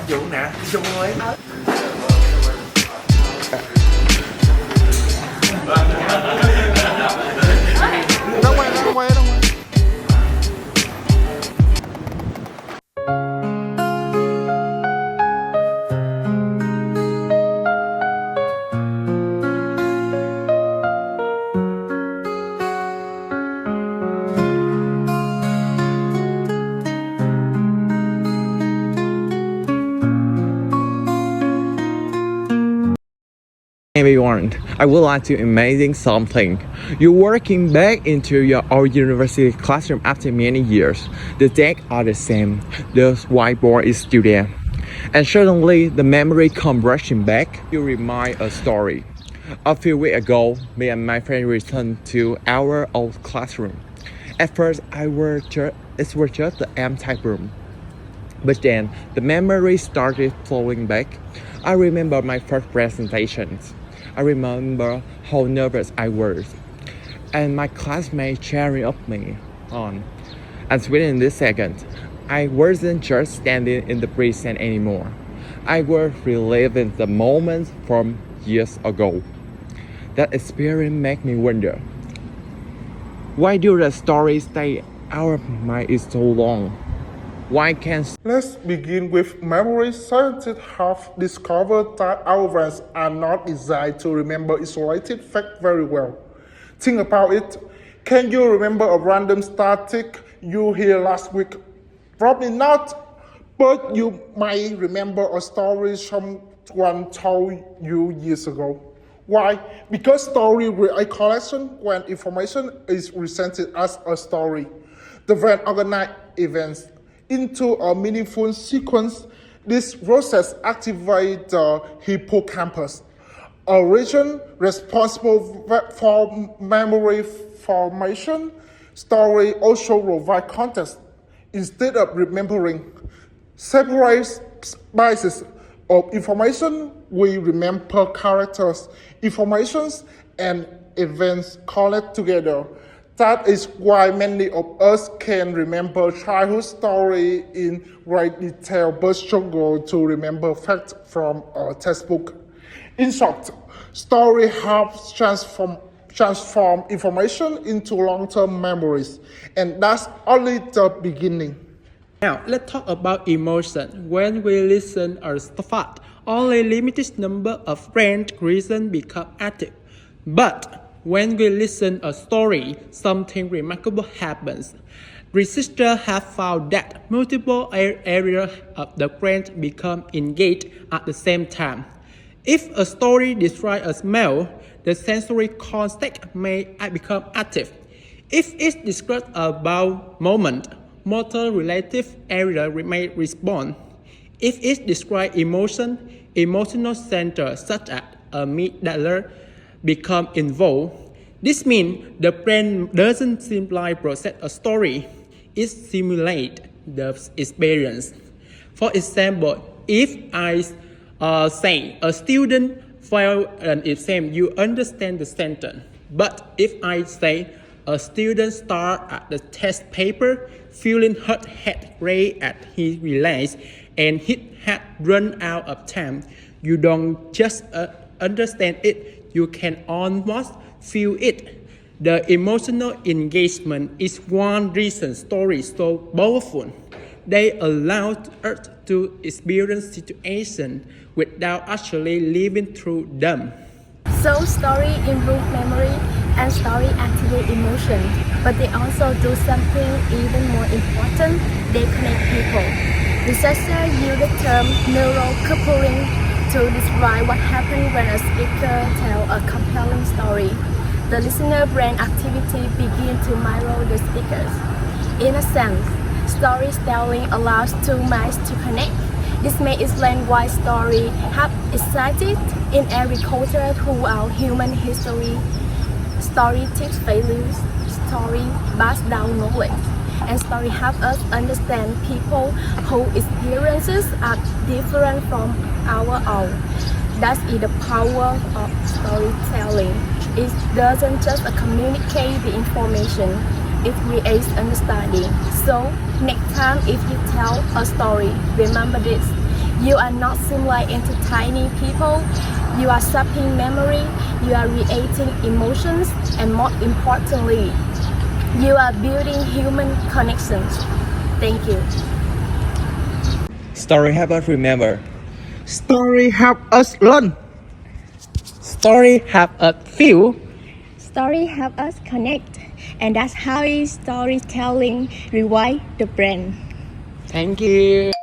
vụ nè, đi chung ơi. Ra ngoài. Everyone, I would like to imagine something. You're walking back into your old university classroom after many years. The desks are the same, the whiteboard is still there. And suddenly, the memory comes rushing back. You remind a story. A few weeks ago, me and my friend returned to our old classroom. At first, it was just the empty room. But then, the memory started flowing back. I remember my first presentations. I remember how nervous I was. And my classmates cheering up me on. And within this second, I wasn't just standing in the present anymore. I was reliving the moments from years ago. That experience made me wonder, why do the stories stay our mind so long? Why can't Let's begin with memory. Scientists have discovered that our brains are not designed to remember isolated facts very well. Think about it. Can you remember a random statistic you heard last week? Probably not. But you might remember a story someone told you years ago. Why? Because story recollection when information is presented as a story. The brain organizes events into a meaningful sequence. This process activates the hippocampus, a region responsible for memory formation. Story also provide context. Instead of remembering separate pieces of information, we remember characters, informations, and events connected together. That is why many of us can remember childhood story in great detail but struggle to remember facts from a textbook. In short, story helps transform information into long-term memories, and that's only the beginning. Now, let's talk about emotion. When we listen or thought, only limited number of brain regions become active. But when we listen a story, something remarkable happens. Researchers have found that multiple areas of the brain become engaged at the same time. If a story describes a smell, the sensory cortex may become active. If it describes about moment, motor relative area may respond. If it describes emotion, emotional centers such as amygdala become involved. This means the brain doesn't simply process a story, it simulates the experience. For example, if I say a student failed an exam, you understand the sentence. But if I say a student stared at the test paper, feeling her head raced as he realized and he had run out of time, you don't just understand it, you can almost feel it. The emotional engagement is one reason stories so powerful. They allow us to experience situations without actually living through them. So story improve memory and story activate emotion, but they also do something even more important. They connect people. Researchers use the term neural coupling to describe what happens when a speaker tells a compelling story. The listener brain activity begins to mirror the speakers. In a sense, storytelling allows two minds to connect. This may explain why stories have existed in every culture throughout human history. Story teach values, story pass down knowledge, and story help us understand people whose experiences are different from our own. That is the power of storytelling. It doesn't just communicate the information, it creates understanding. So, next time if you tell a story, remember this. You are not simply entertaining people, you are shaping memory, you are creating emotions, and more importantly, you are building human connections. Thank you. Story help us remember. Story help us learn. Story help us feel. Story help us connect, and that's how storytelling rewire the brain. Thank you.